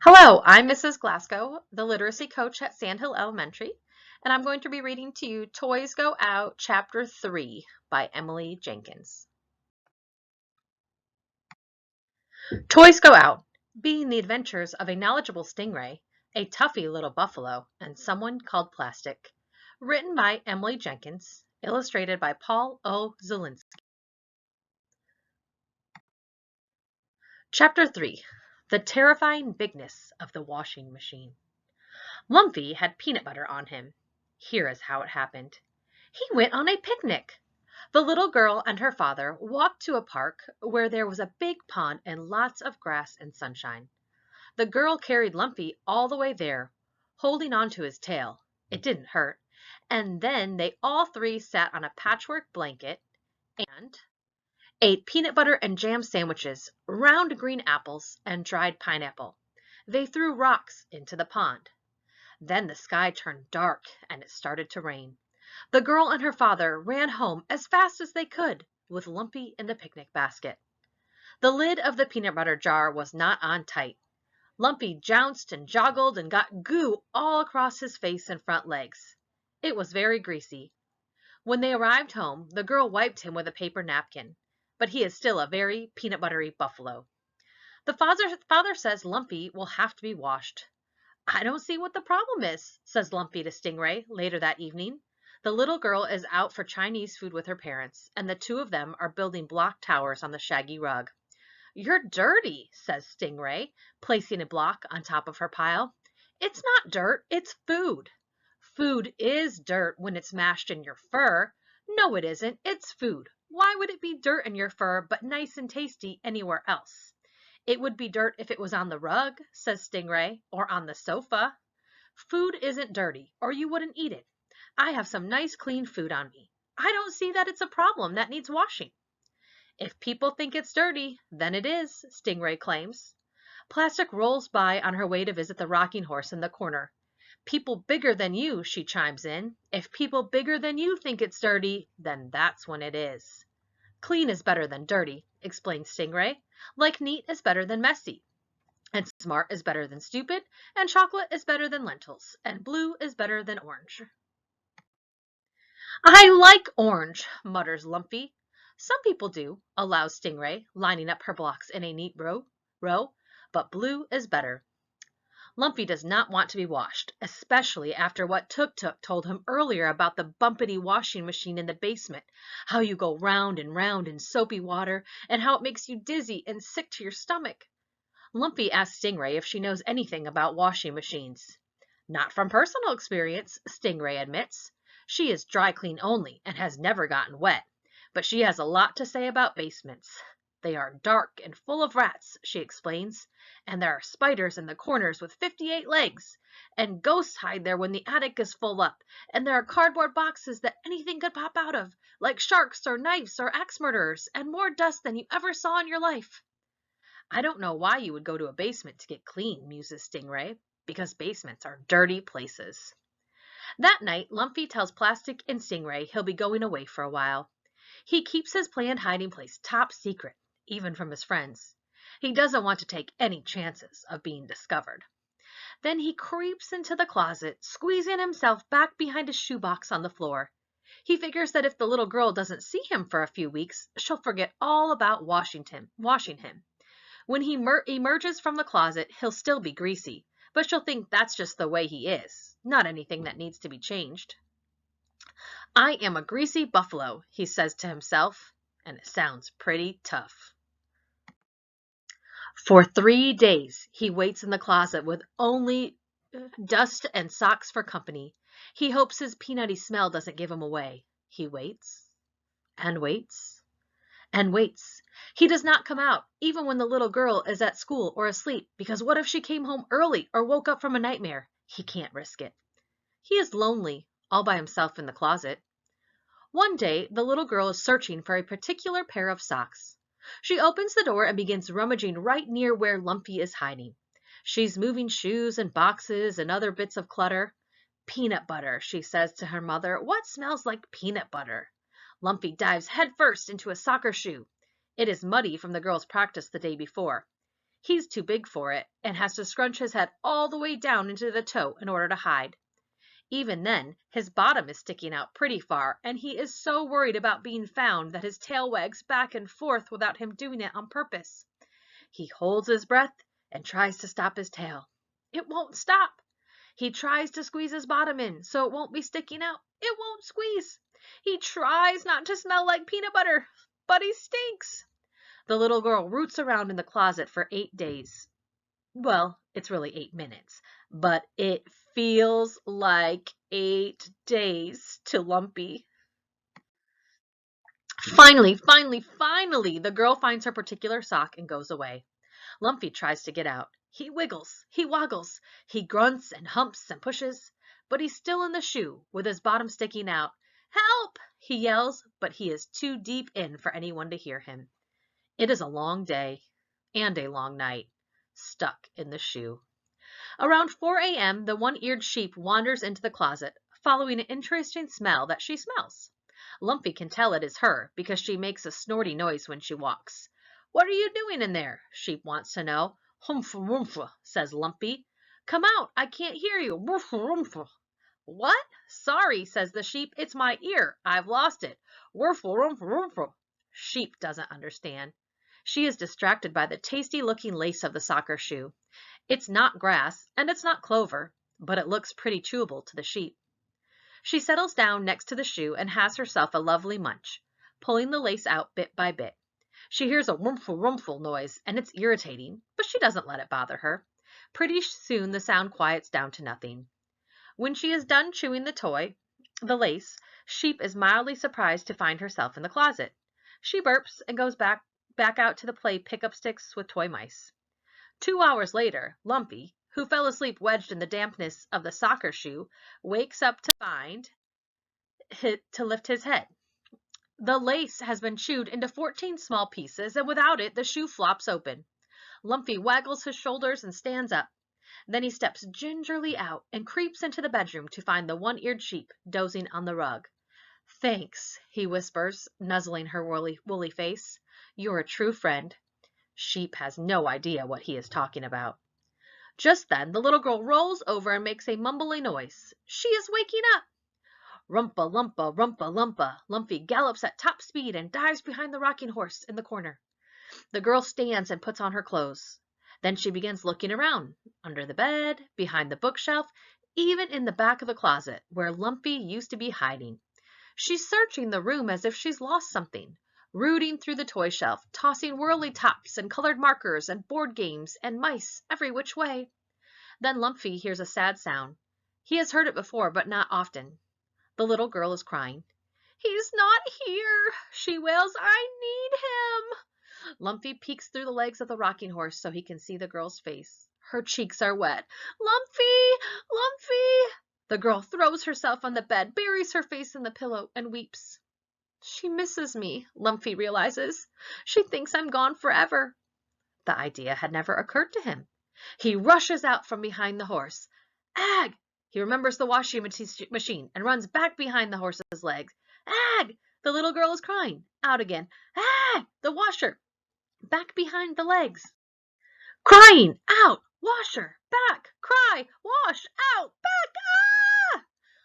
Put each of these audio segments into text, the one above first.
Hello, I'm Mrs. Glasgow, the literacy coach at Sandhill Elementary, and I'm going to be reading to you Toys Go Out, Chapter 3 by Emily Jenkins. Toys Go Out, being the adventures of a knowledgeable stingray, a toughy little buffalo, and someone called Plastic. Written by Emily Jenkins, illustrated by Paul O. Zielinski. Chapter 3, The Terrifying Bigness of the Washing Machine. Lumpy had peanut butter on him. Here is how it happened. He went on a picnic. The little girl and her father walked to a park where there was a big pond and lots of grass and sunshine. The girl carried Lumpy all the way there, holding on to his tail. It didn't hurt. And then they all three sat on a patchwork blanket and ate peanut butter and jam sandwiches, round green apples, and dried pineapple. They threw rocks into the pond. Then the sky turned dark and it started to rain. The girl and her father ran home as fast as they could, with Lumpy in the picnic basket. The lid of the peanut butter jar was not on tight. Lumpy jounced and joggled and got goo all across his face and front legs. It was very greasy. When they arrived home, the girl wiped him with a paper napkin, but he is still a very peanut buttery buffalo. The father says Lumpy will have to be washed. I don't see what the problem is, says Lumpy to Stingray later that evening. The little girl is out for Chinese food with her parents, and the two of them are building block towers on the shaggy rug. You're dirty, says Stingray, placing a block on top of her pile. It's not dirt, it's food. Food is dirt when it's mashed in your fur. No, it isn't. It's food. Why would it be dirt in your fur but nice and tasty anywhere else? It would be dirt if it was on the rug, says Stingray, or on the sofa. Food isn't dirty, or you wouldn't eat it. I have some nice clean food on me. I don't see that it's a problem that needs washing. If people think it's dirty, then it is, Stingray claims. Plastic rolls by on her way to visit the rocking horse in the corner. People bigger than you, she chimes in. If people bigger than you think it's dirty, then that's when it is. Clean is better than dirty, explains Stingray. Like neat is better than messy. And smart is better than stupid, and chocolate is better than lentils, and blue is better than orange. I like orange, mutters Lumpy. Some people do, allows Stingray, lining up her blocks in a neat row, but blue is better. Lumpy does not want to be washed, especially after what Tuk-Tuk told him earlier about the bumpety washing machine in the basement, how you go round and round in soapy water, and how it makes you dizzy and sick to your stomach. Lumpy asks Stingray if she knows anything about washing machines. Not from personal experience, Stingray admits. She is dry clean only and has never gotten wet, but she has a lot to say about basements. They are dark and full of rats, she explains, and there are spiders in the corners with 58 legs, and ghosts hide there when the attic is full up, and there are cardboard boxes that anything could pop out of, like sharks or knives or axe murderers, and more dust than you ever saw in your life. I don't know why you would go to a basement to get clean, muses Stingray, because basements are dirty places. That night, Lumpy tells Plastic and Stingray he'll be going away for a while. He keeps his planned hiding place top secret, even from his friends. He doesn't want to take any chances of being discovered. Then he creeps into the closet, squeezing himself back behind a shoebox on the floor. He figures that if the little girl doesn't see him for a few weeks, she'll forget all about washing him. When he emerges from the closet, he'll still be greasy, but she'll think that's just the way he is, not anything that needs to be changed. I am a greasy buffalo, he says to himself, and it sounds pretty tough. For 3 days, he waits in the closet with only dust and socks for company. He hopes his peanutty smell doesn't give him away. He waits and waits and waits. He does not come out, even when the little girl is at school or asleep, because what if she came home early or woke up from a nightmare? He can't risk it. He is lonely, all by himself in the closet. One day, the little girl is searching for a particular pair of socks. She opens the door and begins rummaging right near where Lumpy is hiding. She's moving shoes and boxes and other bits of clutter. Peanut butter, she says to her mother. What smells like peanut butter? Lumpy dives headfirst into a soccer shoe. It is muddy from the girl's practice the day before. He's too big for it and has to scrunch his head all the way down into the toe in order to hide. Even then, his bottom is sticking out pretty far, and he is so worried about being found that his tail wags back and forth without him doing it on purpose. He holds his breath and tries to stop his tail. It won't stop. He tries to squeeze his bottom in so it won't be sticking out. It won't squeeze. He tries not to smell like peanut butter, but he stinks. The little girl roots around in the closet for 8 days. Well, it's really 8 minutes, but it feels like 8 days to Lumpy. Finally, the girl finds her particular sock and goes away. Lumpy tries to get out. He wiggles, he woggles, he grunts and humps and pushes, but he's still in the shoe with his bottom sticking out. Help! He yells, but he is too deep in for anyone to hear him. It is a long day and a long night, stuck in the shoe. Around 4 a.m., the one-eared sheep wanders into the closet, following an interesting smell that she smells. Lumpy can tell it is her because she makes a snorty noise when she walks. What are you doing in there? Sheep wants to know. Humph, rumph, says Lumpy. Come out, I can't hear you. Rumph, rumph. What? Sorry, says the sheep. It's my ear. I've lost it. Rumph, rumph, rumph. Sheep doesn't understand. She is distracted by the tasty-looking lace of the soccer shoe. It's not grass, and it's not clover, but it looks pretty chewable to the sheep. She settles down next to the shoe and has herself a lovely munch, pulling the lace out bit by bit. She hears a rumfle rumfle noise, and it's irritating, but she doesn't let it bother her. Pretty soon the sound quiets down to nothing. When she is done chewing the lace, Sheep is mildly surprised to find herself in the closet. She burps and goes back out to the play pick-up sticks with toy mice. 2 hours later, Lumpy, who fell asleep wedged in the dampness of the soccer shoe, wakes up to lift his head. The lace has been chewed into 14 small pieces, and without it, the shoe flops open. Lumpy waggles his shoulders and stands up. Then he steps gingerly out and creeps into the bedroom to find the one-eared sheep dozing on the rug. Thanks, he whispers, nuzzling her woolly face. You're a true friend. Sheep has no idea what he is talking about. Just then, the little girl rolls over and makes a mumbly noise. She is waking up. Rumpa, lumpa, rumpa, lumpa. Lumpy gallops at top speed and dives behind the rocking horse in the corner. The girl stands and puts on her clothes. Then she begins looking around, under the bed, behind the bookshelf, even in the back of the closet, where Lumpy used to be hiding. She's searching the room as if she's lost something, rooting through the toy shelf, tossing whirly tops and colored markers and board games and mice every which way. Then Lumpy hears a sad sound. He has heard it before, but not often. The little girl is crying. He's not here, she wails. I need him. Lumpy peeks through the legs of the rocking horse so he can see the girl's face. Her cheeks are wet. Lumpy! Lumpy! The girl throws herself on the bed, buries her face in the pillow, and weeps. She misses me, Lumpy realizes. She thinks I'm gone forever. The idea had never occurred to him. He rushes out from behind the horse. Ag! He remembers the washing machine and runs back behind the horse's legs. Ag! The little girl is crying. Out again. Ag! The washer. Back behind the legs. Crying. Out. Washer. Back. Cry. Wash. Out. Back. Ah!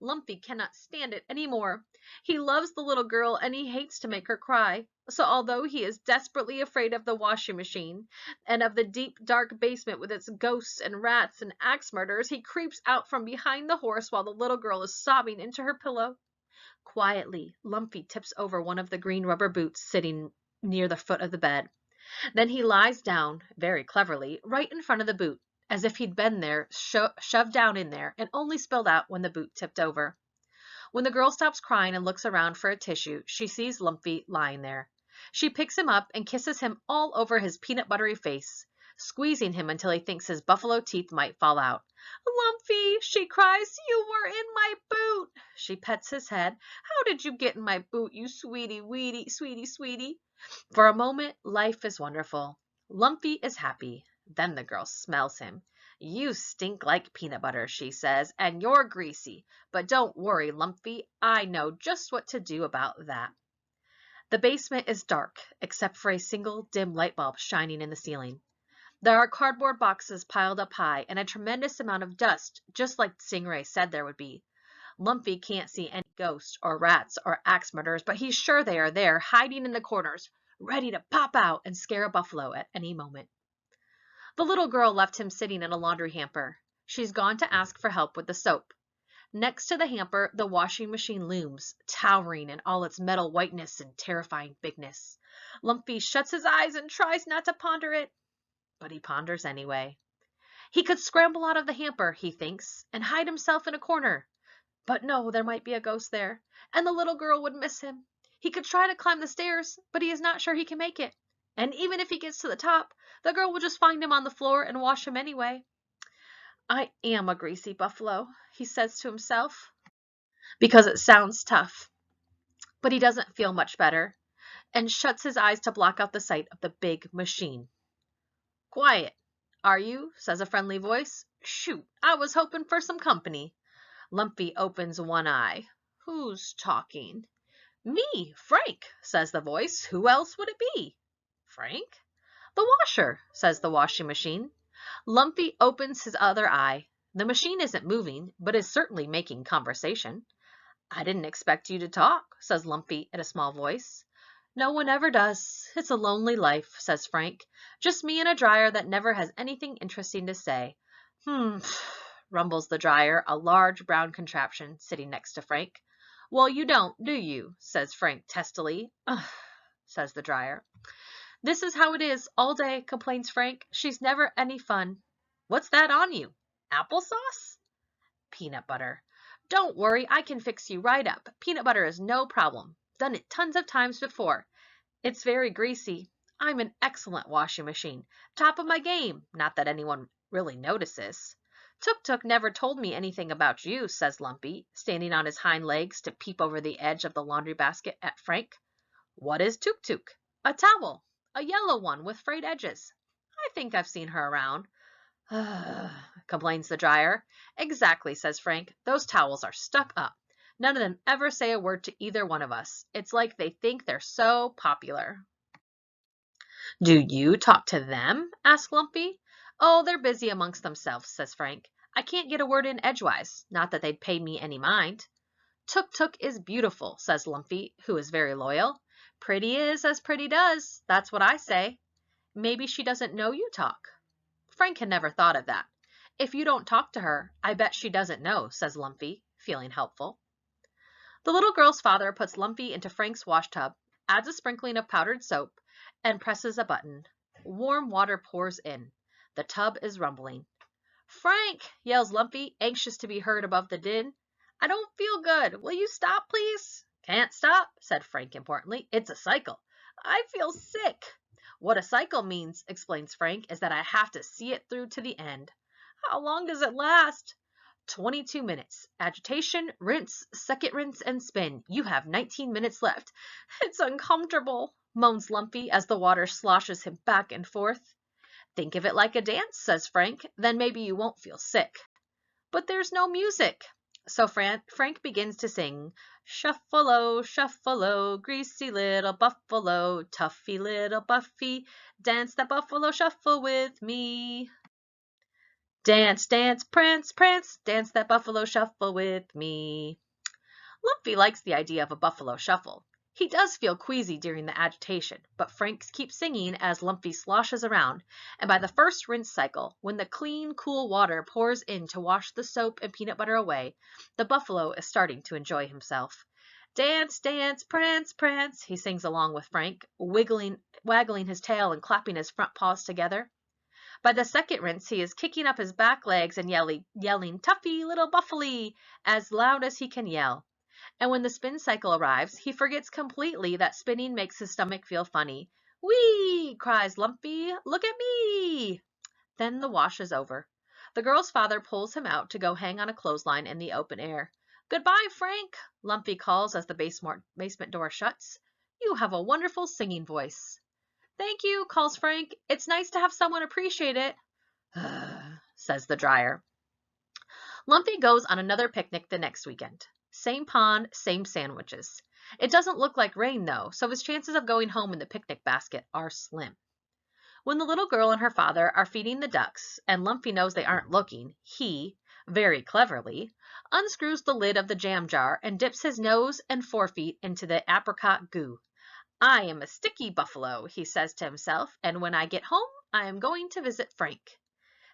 Lumpy cannot stand it anymore. He loves the little girl and he hates to make her cry. So although he is desperately afraid of the washing machine and of the deep, dark basement with its ghosts and rats and axe murders, he creeps out from behind the horse while the little girl is sobbing into her pillow. Quietly, Lumpy tips over one of the green rubber boots sitting near the foot of the bed. Then he lies down, very cleverly, right in front of the boot, as if he'd been there, shoved down in there, and only spilled out when the boot tipped over. When the girl stops crying and looks around for a tissue, she sees Lumpy lying there. She picks him up and kisses him all over his peanut buttery face, squeezing him until he thinks his buffalo teeth might fall out. Lumpy, she cries, you were in my boot. She pets his head. How did you get in my boot, you sweetie, sweetie? For a moment, life is wonderful. Lumpy is happy. Then the girl smells him. You stink like peanut butter, she says, and you're greasy. But don't worry, Lumpy. I know just what to do about that. The basement is dark, except for a single dim light bulb shining in the ceiling. There are cardboard boxes piled up high and a tremendous amount of dust, just like Stingray said there would be. Lumpy can't see any ghosts or rats or axe murderers, but he's sure they are there, hiding in the corners, ready to pop out and scare a buffalo at any moment. The little girl left him sitting in a laundry hamper. She's gone to ask for help with the soap. Next to the hamper, the washing machine looms, towering in all its metal whiteness and terrifying bigness. Lumpy shuts his eyes and tries not to ponder it, but he ponders anyway. He could scramble out of the hamper, he thinks, and hide himself in a corner. But no, there might be a ghost there, and the little girl would miss him. He could try to climb the stairs, but he is not sure he can make it. And even if he gets to the top, the girl will just find him on the floor and wash him anyway. I am a greasy buffalo, he says to himself, because it sounds tough. But he doesn't feel much better, and shuts his eyes to block out the sight of the big machine. Quiet, are you? Says a friendly voice. Shoot, I was hoping for some company. Lumpy opens one eye. Who's talking? Me, Frank, says the voice. Who else would it be? Frank? The washer, says the washing machine. Lumpy opens his other eye. The machine isn't moving, but is certainly making conversation. I didn't expect you to talk, says Lumpy in a small voice. No one ever does. It's a lonely life, says Frank. Just me and a dryer that never has anything interesting to say. Rumbles the dryer, a large brown contraption sitting next to Frank. Well, you don't, do you? Says Frank testily. Ugh, says the dryer. This is how it is all day, complains Frank. She's never any fun. What's that on you? Applesauce? Peanut butter. Don't worry, I can fix you right up. Peanut butter is no problem. Done it tons of times before. It's very greasy. I'm an excellent washing machine. Top of my game. Not that anyone really notices. Tuk-Tuk never told me anything about you, says Lumpy, standing on his hind legs to peep over the edge of the laundry basket at Frank. What is Tuk-Tuk? A towel. A yellow one with frayed edges. I think I've seen her around. Complains the dryer. Exactly, says Frank. Those towels are stuck up. None of them ever say a word to either one of us. It's like they think they're so popular. Do you talk to them? Asks Lumpy. Oh, they're busy amongst themselves, says Frank. I can't get a word in edgewise. Not that they'd pay me any mind. Tuk-Tuk is beautiful, says Lumpy, who is very loyal. Pretty is as pretty does. That's what I say. Maybe she doesn't know you talk. Frank had never thought of that. If you don't talk to her, I bet she doesn't know, says Lumpy, feeling helpful. The little girl's father puts Lumpy into Frank's wash tub, adds a sprinkling of powdered soap, and presses a button. Warm water pours in. The tub is rumbling. Frank, yells Lumpy, anxious to be heard above the din. I don't feel good. Will you stop, please? Can't stop, said Frank importantly. It's a cycle. I feel sick. What a cycle means, explains Frank, is that I have to see it through to the end. How long does it last? 22 minutes. Agitation, rinse, second rinse, and spin. You have 19 minutes left. It's uncomfortable, moans Lumpy as the water sloshes him back and forth. Think of it like a dance, says Frank. Then maybe you won't feel sick. But there's no music. So Frank begins to sing, Shuffle-o, shuffle-o, greasy little buffalo, toughy little Buffy, dance that buffalo shuffle with me. Dance, dance, prance, prance, dance that buffalo shuffle with me. Lumpy likes the idea of a buffalo shuffle. He does feel queasy during the agitation, but Frank keeps singing as Lumpy sloshes around, and by the first rinse cycle, when the clean, cool water pours in to wash the soap and peanut butter away, the buffalo is starting to enjoy himself. Dance, dance, prance, prance, he sings along with Frank, waggling his tail and clapping his front paws together. By the second rinse, he is kicking up his back legs and yelling, Tuffy little buffalo, as loud as he can yell. And when the spin cycle arrives, he forgets completely that spinning makes his stomach feel funny. Whee! Cries Lumpy. Look at me! Then the wash is over. The girl's father pulls him out to go hang on a clothesline in the open air. Goodbye, Frank, Lumpy calls as the basement door shuts. You have a wonderful singing voice. Thank you, calls Frank. It's nice to have someone appreciate it, says the dryer. Lumpy goes on another picnic the next weekend. Same pond, same sandwiches. It doesn't look like rain, though, so his chances of going home in the picnic basket are slim. When the little girl and her father are feeding the ducks, and Lumpy knows they aren't looking, he, very cleverly, unscrews the lid of the jam jar and dips his nose and forefeet into the apricot goo. I am a sticky buffalo, he says to himself, and when I get home, I am going to visit Frank.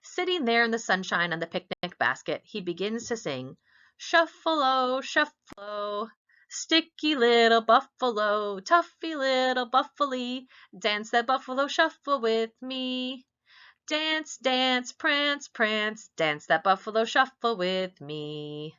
Sitting there in the sunshine on the picnic basket, he begins to sing, Shuffle-o, shuffle-o, sticky little buffalo, toughy little buffalo, dance that buffalo shuffle with me. Dance, dance, prance, prance, dance that buffalo shuffle with me.